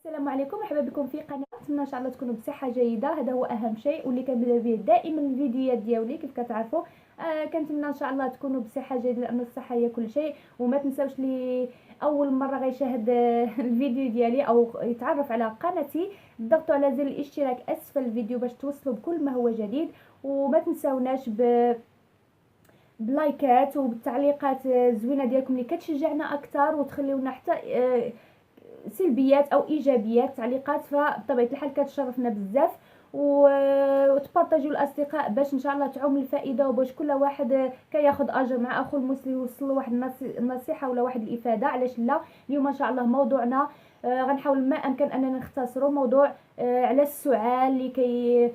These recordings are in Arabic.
السلام عليكم، مرحبا بكم في قناه. نتمنى ان شاء الله تكونوا بصحه جيده. هذا هو اهم شيء واللي كنبدا به دائما الفيديوهات ديالي كيف كتعرفوا. كنتمنى ان شاء الله تكونوا بصحه جيده لان الصحه هي كل شيء. وما تنساوش لي اول مره غيشاهد الفيديو ديالي او يتعرف على قناتي ضغطوا على زر الاشتراك اسفل الفيديو باش توصلوا بكل ما هو جديد. وما تنساوناش بلايكات وبالتعليقات زوينه ديالكم اللي كتشجعنا اكثر وتخليونا حتى سلبيات او ايجابيات تعليقات، فبطبيعه الحال كتشرفنا بزاف. وتبارطاجيو الاصدقاء باش ان شاء الله تعم الفائده وباش كل واحد كياخذ اجر مع اخو المسلم يوصل له واحد النصيحه ولا واحد الافاده. علاش لا؟ اليوم ان شاء الله موضوعنا غنحاول ما امكن اننا نختصروا موضوع على السعال اللي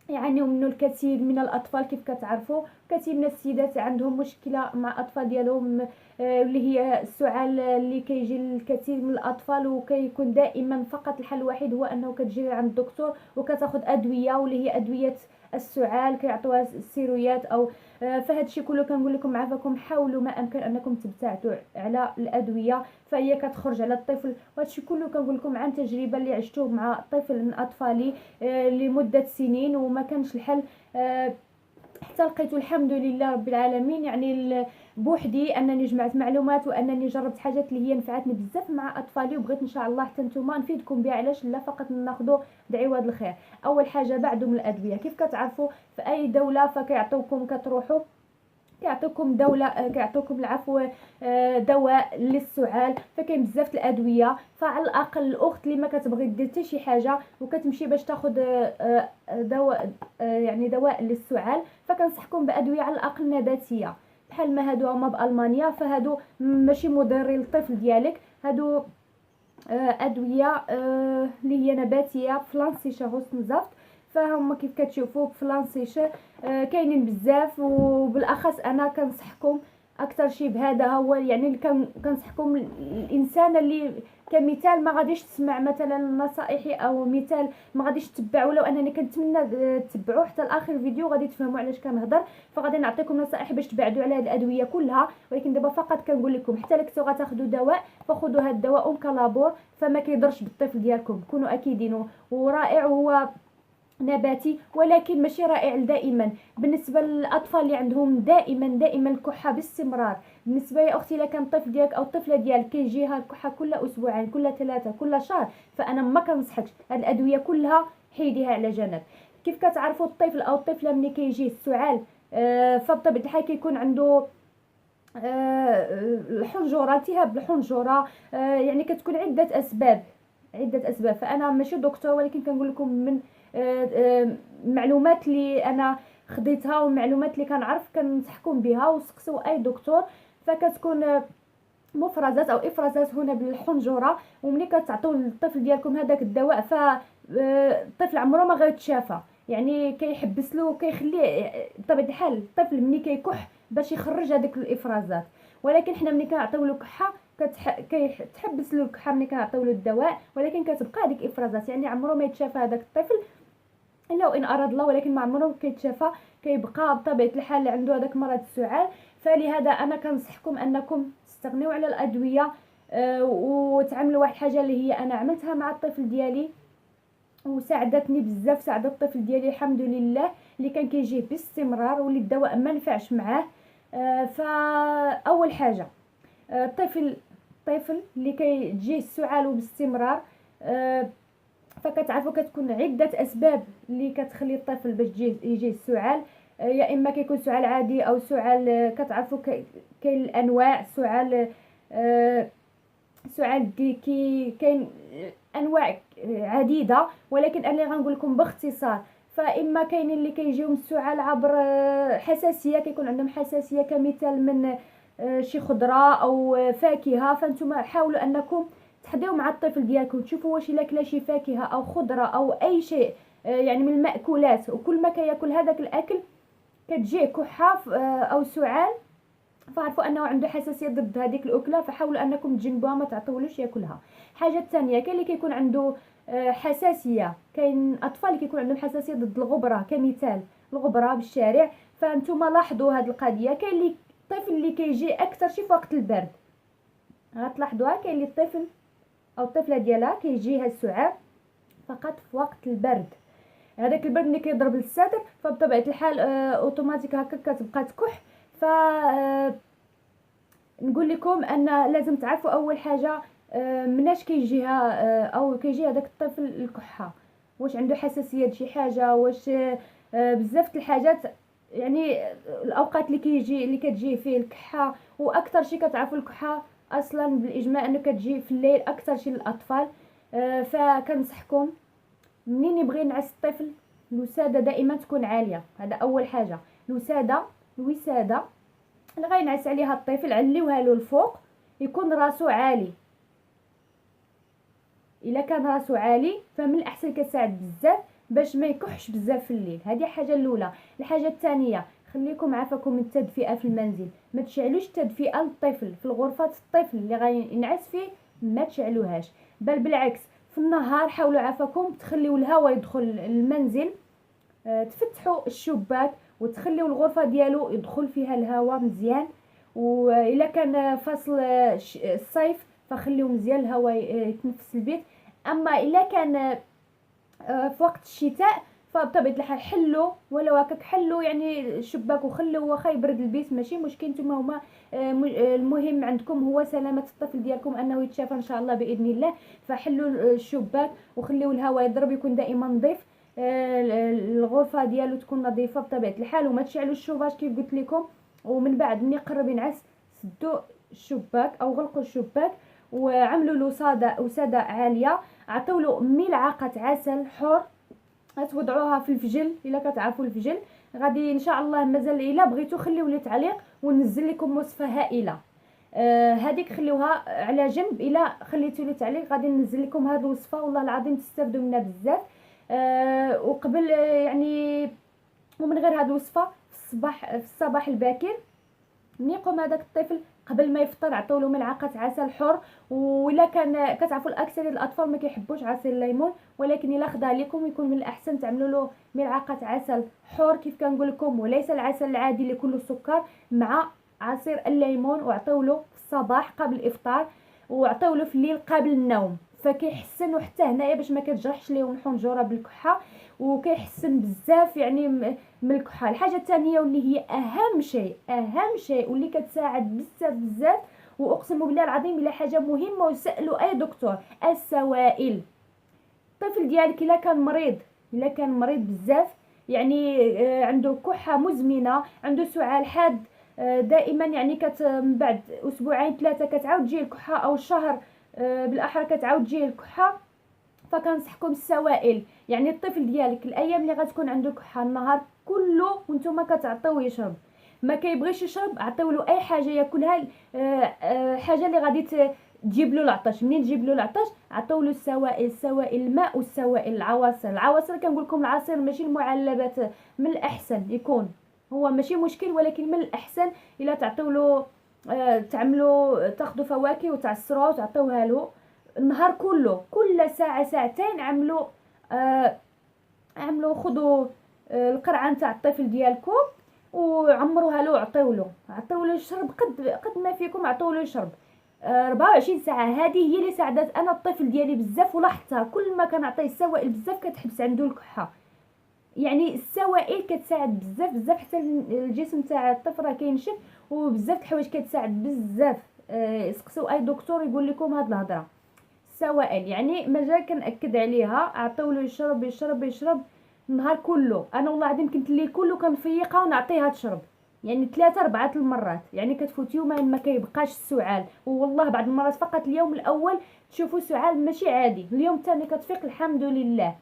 يعانيوا منه الكثير من الاطفال. كيف كتعرفوا كثير من السيدات عندهم مشكله مع الاطفال ديالهم، اللي هي السعال اللي كيجي الكثير من الاطفال وكيكون دائما فقط الحل الوحيد هو انه كتجري عند الدكتور وكتاخذ ادويه واللي هي ادويه السعال كيعطوها السيرويات او فهاد الشيء كله كنقول لكم عافاكم حاولوا ما امكن انكم تبتعدوا على الادويه فهي كتخرج على الطفل. وهذا الشيء كله كنقول لكم عن تجربه اللي عشتوه مع طفل من اطفالي لمده سنين وما كانش الحل، حتى لقيت الحمد لله رب العالمين يعني بوحدي انني جمعت معلومات وانني جربت حاجات اللي هي نفعتني بزاف مع اطفالي وبغيت ان شاء الله حتى نتوما نفيدكم بها. علاش لا؟ فقط ناخذوا بعوض الخير. اول حاجه بعدهم الادويه. كيف كتعرفوا في اي دوله فكيعطوكم كتروحوا كيعطوكم كيعطوكم العفو دواء للسعال، فكاين بزاف الادويه. فعلى الاقل الاخت اللي ما كتبغي دير حتى شي حاجه وكتمشي باش تاخذ دواء يعني دواء للسعال، فكنصحكم بادويه على الاقل نباتيه بحال ما هادو هما بالمانيا. فهادو ماشي مضرين للطفل ديالك، هادو ادويه اللي هي نباتيه فلانسيشه غوسنزافت. فهم كيف كتشوفوا فلانسيشه كاينين بزاف وبالاخص انا كنصحكم اكثر شيء بهذا هو يعني اللي كنصحكم الانسان اللي كمثال ما غاديش تسمع مثلا نصائحي او مثال ما غاديش تتبع، ولو انني كنتمنى تتبعوه حتى لاخر الفيديو غادي تفهموا علاش كنهضر. فغادي نعطيكم نصائح باش تبعدوا على هذه الادويه كلها، ولكن دابا فقط كنقول لكم حتى لك غتاخذوا دواء فخذوا هذا الدواء كلابور فما كيضرش بالطفل ديالكم، كونوا اكيدين. ورائع هو نباتي ولكن ماشي رائع دائما. بالنسبه للاطفال اللي عندهم دائما الكحه باستمرار، بالنسبه يا اختي الا كان الطفل ديالك او الطفله ديالك كيجيها الكحه كل اسبوعين كل ثلاثه كل شهر، فانا ما كنصحكش هاد الادويه كلها حيديها على جنب. كيف كتعرفوا الطفل او الطفله ملي كيجيه السعال فبطبيعه الحال كيكون عنده الحنجره، التهاب الحنجره، يعني كتكون عده اسباب. فانا ماشي دكتور ولكن كنقول لكم من معلومات اللي انا خديتها والمعلومات اللي كنعرف كنصحكم بها. وسقسوا اي دكتور فكتكون مفرزات او افرازات هنا بالحنجره، وملي كتعطيو للطفل ديالكم هذاك الدواء فالطفل عمره ما غيتشافى، يعني كيحبس له وكيخليه بطبيعه الحال الطفل ملي كيكح باش يخرج هذيك الافرازات. ولكن حنا ملي كنعطيو له كحه كتحبس له الكحه ملي كنعطيو له الدواء، ولكن كتبقى هذيك افرازات، يعني عمره ما يتشافى هذاك الطفل الا وان اراد الله، ولكن ما عمره كيتشافى، كيبقى بطبيعه الحال عنده هذاك مرض السعال. فلهذا انا كنصحكم انكم تستغنيوا على الادويه وتعملوا واحد الحاجه اللي هي انا عملتها مع الطفل ديالي وساعدتني بزاف، ساعدت الطفل ديالي الحمد لله اللي كان كيجيه باستمرار واللي الدواء ما نفعش معاه. فاول حاجه الطفل اللي كيجيه السعال باستمرار فكتعرفوا كتكون عده اسباب اللي كتخلي الطفل باش يجيه السعال. يا اما كيكون سعال عادي او سعال كتعرفوا كاين الانواع سعال كاين انواع عديده، ولكن انا غنقول لكم باختصار. فاما كاين اللي كيجيهم السعال عبر حساسيه، كيكون عندهم حساسيه كمثال من شي خضره او فاكهه، فانتم حاولوا انكم تحضيو مع الطفل ديالكم تشوفوا واش الا كلا شي فاكهه او خضره او اي شيء يعني من المأكولات، وكل ما كياكل هذاك الاكل كتجيه كحه او سعال، فعرفوا انه عنده حساسيه ضد هذيك الاكله، فحاولوا انكم تجنبوها ما تعطيولوش ياكلها. حاجه الثانيه كاين اللي كيكون عنده حساسيه، كاين اطفال اللي كيكون عندهم حساسيه ضد الغبره كمثال الغبره بالشارع، فانتم لاحظوا هذه القضيه. كاين اللي الطفل اللي كيجي اكثر شي في وقت البرد، غتلاحظوها. كاين اللي الطفل او الطفله ديالها كيجيها السعال فقط في وقت البرد. هذاك البرد ملي كيضرب للصدر فبطبيعه الحال اوتوماتيك هكا كتبقى تكح. ف نقول لكم ان لازم تعرفوا اول حاجه مناش كيجيها او كيجي هذاك الطفل الكحه، واش عنده حساسيه لشي حاجه، واش بزاف الحاجات. يعني الاوقات اللي كتجي فيه الكحه، واكثر شيء كتعرفوا الكحه اصلا بالاجماع انه كتجي في الليل اكثر شيء للاطفال. فكنصحكم منين يبغي ينعس الطفل الوساده دائما تكون عاليه. هذا اول حاجه. الوساده اللي غينعس عليها الطفل عليوها له الفوق، يكون راسو عالي. الا كان راسو عالي فمن الاحسن كتساعد بزاف باش ما يكحش بزاف في الليل. هذه حاجه الاولى. الحاجه الثانيه، خليكم عافاكم من التدفئه في المنزل. ما تشعلوش التدفئه للطفل في غرفه الطفل اللي غينعس فيه، ما تشعلوهاش، بل بالعكس في النهار حاولوا عافاكم تخليو الهواء يدخل المنزل. تفتحوا الشباك وتخليو الغرفه ديالو يدخل فيها الهواء مزيان. والا كان فصل الصيف فخليو مزيان الهواء يتنفس البيت. اما الا كان في وقت الشتاء فبطبيعه الحال حلوا ولو هكاك، حلوا يعني الشباك وخلوا واخا يبرد البيت ماشي مشكل. نتوما هما المهم عندكم هو سلامه الطفل ديالكم انه يتشافى ان شاء الله باذن الله. فحلوا الشباك وخليو الهواء يضرب، يكون دائما نظيف، الغرفه ديالو تكون نظيفه بطبيعه الحال. وما تشعلوا الشوفاج كيف قلت لكم. ومن بعد ملي قرب ينعس سدوا الشباك او غلقوا الشباك وعملوا له وساده عاليه. عطيو له ملعقه عسل حر توضعوها في الفجل. الا كتعرفوا الفجل غادي ان شاء الله مازال الا بغيتو خليو لي تعليق وننزل لكم وصفه هائله. هذيك خليوها على جنب. الا خليتوا لي تعليق غادي ننزل لكم هذه الوصفه، والله العظيم تستافدوا منها بزاف. وقبل يعني ومن غير هذه الوصفه في الصباح الباكر ملي يقوم هذاك الطفل قبل ما يفطر عطيو له ملعقه عسل حر. ولا كان كتعرفوا الاكثر الاطفال ما كيحبوش عصير الليمون، ولكن الا خدا لكم يكون من الاحسن تعملوا له ملعقه عسل حر كيف كنقول لكم، وليس العسل العادي اللي كله سكر، مع عصير الليمون. وعطيو له في الصباح قبل الافطار، وعطيو له في الليل قبل النوم. فكيحسن. وحتى هنايا باش ما كتجرحش ليه الحنجره بالكحه، وكيحسن بزاف يعني من الكحه. الحاجه الثانيه واللي هي اهم شيء واللي كتساعد بزاف واقسم بالله العظيم الا حاجه مهمه وسالوا اي دكتور، السوائل. الطفل ديالك الا كان مريض بزاف، يعني عنده كحه مزمنه، عنده سعال حاد دائما، يعني من بعد اسبوعين 3 كتعاود تجي الكحه، او الشهر بالاحرى كتعاود تجي الكحه، فكنصحكم السوائل. يعني الطفل ديالك الايام اللي غتكون عنده كحه النهار كله وانتم كتعطيوه يشرب، ما كيبغيش يشرب عطيو له اي حاجه ياكلها، حاجه اللي غادي تجيب له العطش. منين تجيب له العطش عطيو له السوائل الماء والسوائل العواصر كنقول لكم العصير ماشي المعلبات، من الاحسن يكون هو ماشي مشكل، ولكن من الاحسن الا تعطيو له تعملوا تاخذوا فواكه وتعصروها وتعطيوها له النهار كله. كل ساعه ساعتين عملوا خذوا القرعه نتاع الطفل ديالكم وعمروها له، عطيو له يشرب قد ما فيكم، عطيو له يشرب 24 ساعه. هذه هي اللي ساعدت انا الطفل ديالي بزاف، ولاحظتها كل ما كنعطيه السوائل بزاف كتحبس عنده الكحه. يعني السوائل كتساعد بزاف حتى الجسم تاع الطفل راه كينشف، وبزاف الحوايج كتساعد بزاف. سقسوا اي دكتور يقول لكم هاد الهضره. السوائل يعني مازال كنأكد عليها، عطيو له يشرب النهار كله. انا والله العظيم كنت الليل كله كنفيقها ونعطيها تشرب، يعني 3-4 المرات، يعني كتفوت يومين ما كيبقاش السعال. والله بعض المرات فقط اليوم الاول تشوفوا سعال ماشي عادي، اليوم الثاني كتفيق الحمد لله.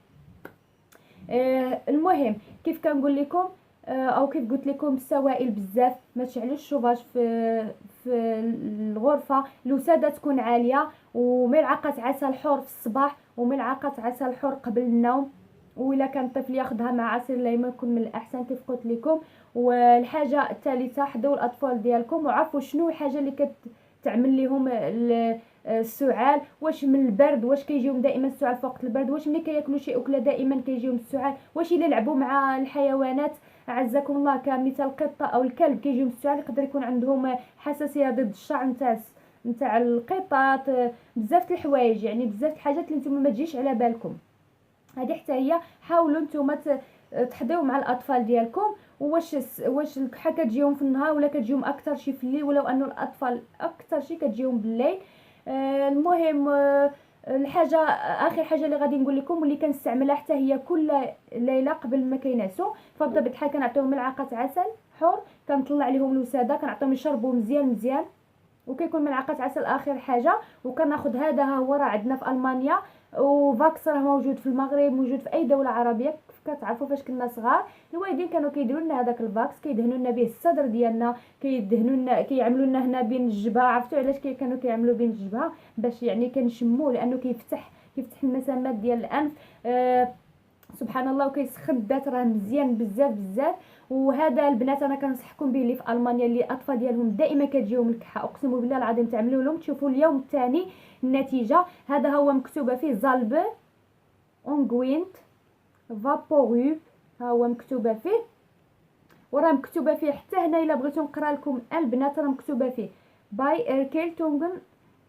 المهم كيف كنقول لكم او كيف قلت لكم السوائل بزاف. ما تشعلوش الشوفاج في الغرفه، الوساده تكون عاليه، وملعقه عسل حر في الصباح وملعقه عسل حر قبل النوم. وإلا كان الطفل ياخذها مع عصير الليمون يكون من الاحسن كيف قلت لكم. والحاجه الثالثه، حضروا الاطفال ديالكم وعرفوا شنو الحاجه اللي كتعمل لهم السعال. واش من البرد، واش كيجيهم دائما السعال في وقت البرد، واش ملي كياكلوا شي اكله دائما كيجيهم السعال، واش الا لعبوا مع الحيوانات اعزكم الله كمثل القطه او الكلب كيجيهم السعال. يقدر يكون عندهم حساسيه ضد الشعر نتاع نتاع القطط، بزاف الحوايج، يعني بزاف الحاجات اللي نتوما ما تجيش على بالكم. هذه حتى هي حاولوا نتوما تحضيو مع الاطفال ديالكم. واش الكحه كتجيهم في النهار ولا كتجيهم اكثر شي في الليل، ولو انه الاطفال اكثر شي كتجيهم بالليل. المهم الحاجه اخر حاجه اللي غادي نقول لكم واللي كنستعملها حتى هي كل ليله قبل ما كينعسوا، فبطبيعه الحال كنعطيهم ملعقه عسل حر، كنطلع عليهم الوساده، كنعطيهم يشربوا مزيان مزيان، وكيكون ملعقه عسل اخر حاجه. وكناخذ هذا ها هو راه عندنا في المانيا، وفاكس راه موجود في المغرب، موجود في اي دوله عربيه. كتعرفوا فاش كنا صغار الوالدين كانوا كيديروا لنا هذاك الفاكس، كيدهنوا لنا به الصدر ديالنا، كيدهنوا لنا كيعملوا لنا هنا بين الجبهه. عرفتوا علاش كانوا كيعملوا بين الجبهه؟ باش يعني كنشموه، لانه كيفتح المسامات ديال الانف. سبحان الله، وكيسخن الذات، راه مزيان بزاف بزاف. وهذا البنات انا كنصحكم به اللي في المانيا اللي الاطفال ديالهم دائما كتجيهم الكحه، اقسم بالله العظيم تعملوا لهم تشوفوا اليوم الثاني النتيجه. هذا هو مكتوبه فيه زالب اونغوينت فابورو، ها هو مكتوبه فيه، وراه مكتوبه فيه حتى هنا الا بغيتو نقرا لكم البنات راه مكتوبه فيه باي اركيلتونغن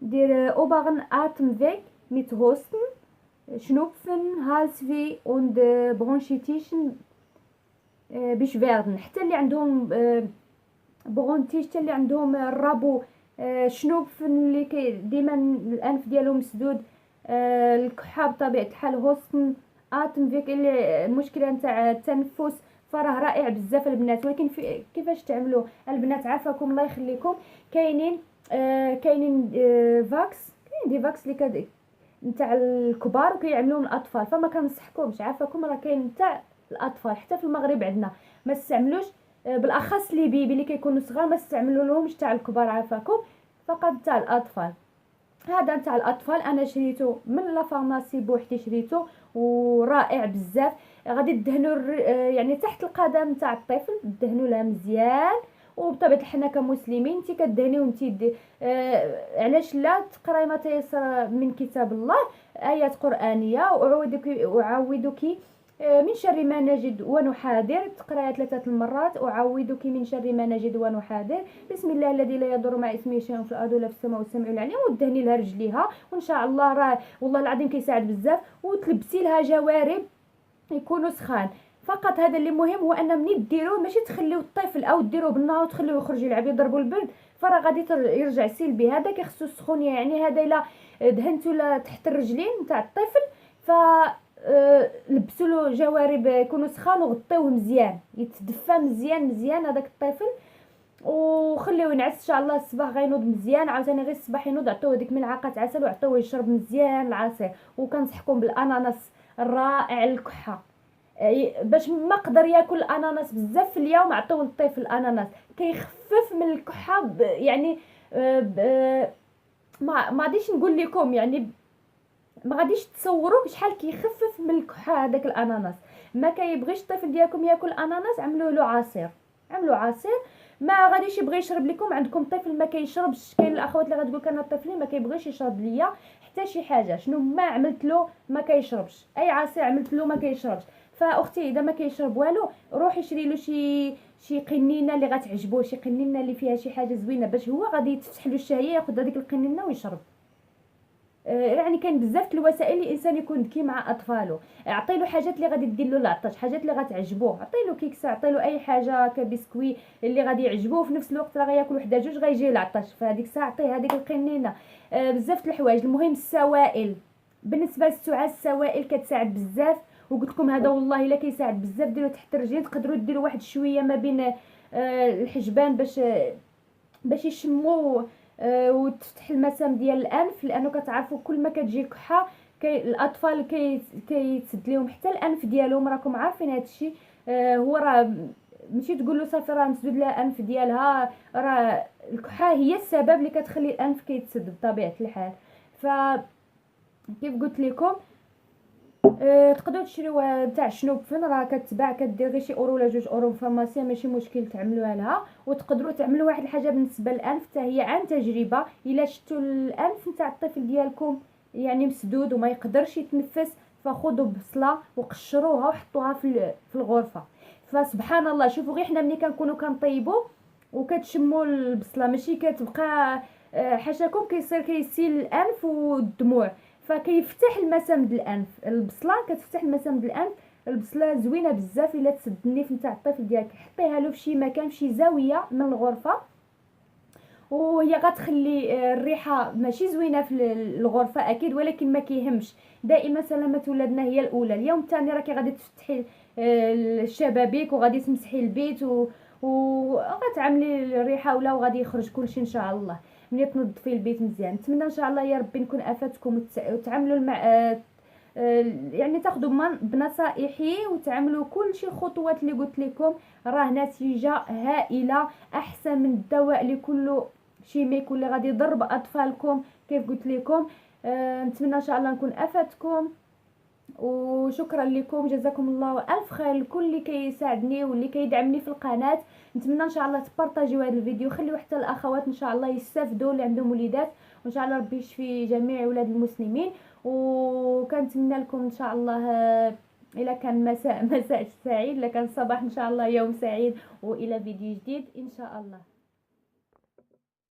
دير اوبرن اتم فيك ميت هوستن Schnupfen, Halsweh und Bronchitis Beschwerden. حتى اللي عندهم برونتيش، حتى اللي عندهم الربو، شنوبفن اللي ديما الانف ديالهم مسدود، الكحه بطبيعه الحال، هوستن اتم فيك اللي المشكله نتاع التنفس، فراه رائع بزاف البنات. ولكن كيفاش تعملوا البنات؟ عافاكم الله يخليكم، كاينين فاكس، كاين دي فاكس اللي نتاع الكبار وكيعملوهم الاطفال، فما كنصحكمش عافاكم، راه كاين نتاع الاطفال حتى في المغرب عندنا. ما تستعملوش بالاخص لي بيبي اللي كيكونوا صغار، ما تستعملوا لهمش تاع الكبار عافاكم، فقط تاع الاطفال. هذا نتاع الاطفال انا شريته من لا فارماسي بوحدي، شريته ورائع بزاف. غادي تدهنوا يعني تحت القدم نتاع الطفل، تدهنوا لها مزيان. وبطبيعه الحال حنا كمسلمين انت كدهني وانت علاش لا تقراي ما تيسر من كتاب الله، ايات قرانيه. واعوذك من شر ما نجد ونحاذر، تقرايها 3 المرات. اعوذك من شر ما نجد ونحاذر، بسم الله الذي لا يضر مع اسمه شيء في الارض ولا في السماء والسميع العليم. ودهني لها رجليها وان شاء الله راه والله العظيم كيساعد بزاف. وتلبسي لها جوارب يكونوا سخان فقط. هذا اللي مهم هو ان منين ديروه ماشي تخليو الطفل او ديروه بالنهار وتخليوه يخرج يلعب يضربوا البرد، فراه غادي يرجع سلبي. هذا كيخصو السخونيه، يعني هذا الا دهنتو لا تحت الرجلين نتاع الطفل ف لبسوا له جوارب يكونوا سخان وغطيوه مزيان، يتدفى مزيان مزيان هذاك الطفل، وخليوه ينعس ان شاء الله. الصباح غينوض مزيان، عاوتاني غير الصباح ينوض عطوه ديك ملعقه عسل وعطوه يشرب مزيان العصير. وكنصحكم بالاناناس الرائع الكحه، باش ما قدر ياكل الاناناس بزاف في اليوم، عطوه للطفل الاناناس كيخفف من الكحه يعني ما غاديش نقول لكم، يعني ما غاديش تصوروا بشحال كيخفف من الكحه هذاك الاناناس. ما كيبغيش الطفل ديالكم ياكل اناناس، عملوا له عصير، عملوا عصير. ما غاديش يبغي يشرب لكم، عندكم طفل ما كيشربش، كاين الاخوات اللي غتقول انا طفلي ما كيبغيش يشرب ليا حتى شي حاجه، شنو ما عملت له ما كيشربش، اي عصير عملت له ما كيشربش. فاختي اذا ما كيشرب والو، روحي شري له شي قنينه اللي غتعجبو، شي قنينه اللي فيها شي حاجه زوينه باش هو غادي تفتح له الشهيه، ياخذ هذيك القنينه ويشرب. يعني كاين بزاف الوسائل اللي الانسان يكون ذكي مع اطفاله. عطيله حاجات اللي غادي دير له العطش، حاجات اللي غتعجبوه، عطيله كيكس، عطيله اي حاجه كبسكوي اللي غادي يعجبوه، في نفس الوقت راه غياكل وحده جوج غيجي العطش، فهاديك الساعه عطيه هذيك القنينه. بزاف الحوايج. المهم السوائل، بالنسبه للسعال السوائل كتساعد بزاف، وقلت لكم هذا والله الا كيساعد بزاف. ديروا تحت الرجلين، تقدروا ديروا واحد شويه ما بين الحجبان باش يشموا وتفتح المسام ديال الانف، لانه كتعرفوا كل ما كتجي الكحه الاطفال كيتسد لهم حتى الانف ديالهم، راكم عارفين هذا الشيء. هو راه ماشي تقول له صافي راه نسدد لها الانف ديالها، راه الكحه هي السبب اللي كتخلي الانف كيتسد بطبيعه الحال. ف كيف قلت لكم تقدروا تشريو تاع شنوبفن، راه كتباع، كدير غير شي اورو ولا 2 اورو في فارماسي، ماشي مشكل تعملوها لها. وتقدروا تعملوا واحد الحاجه بالنسبه للانف حتى هي عن تجربه، الا شفتوا الانف نتاع الطفل ديالكم يعني مسدود وما يقدرش يتنفس، فخذوا بصله وقشروها وحطوها في الغرفه. فسبحان الله، شوفوا غير حنا ملي كنكونوا كنطيبوا وكتشموا البصله ماشي كتبقى حاشاكم كيصير كيسيل الانف والدموع، فكيفتح المسام الانف. البصله كتفتح المسام الانف. البصله زوينه بزاف الا تسد النيف نتاع الطفل ديالك، حطيها له فشي مكان فشي زاويه من الغرفه، وهي غتخلي الريحه ماشي زوينه في الغرفه اكيد، ولكن ما كيهمش. دائما سلامه ولادنا هي الاولى. اليوم الثاني راكي غادي تفتحي الشبابيك وغادي تمسحي البيت وغتعملي الريحه وغادي يخرج كلشي ان شاء الله. ملي تنظفي البيت مزيان. نتمنى ان شاء الله يا ربي نكون افدتكم وتعاملوا يعني تاخذوا بنصائحي وتعملوا كل شيء الخطوات اللي قلت لكم. راه نتيجه هائله، احسن من الدواء اللي كله شيميك واللي غادي يضرب اطفالكم كيف قلت لكم. نتمنى ان شاء الله نكون افدتكم، وشكرا لكم. جزاكم الله الف خير لكل اللي كيساعدني واللي كيدعمني في القناه. نتمنى ان شاء الله تبارطاجيو هذا الفيديو، خليو حتى الاخوات ان شاء الله يستافدوا اللي عندهم وليدات، وان شاء الله ربي يشفي جميع ولاد المسلمين. وكنتمنى لكم ان شاء الله الا كان مساء سعيد، الا كان صباح ان شاء الله يوم سعيد، والى فيديو جديد ان شاء الله.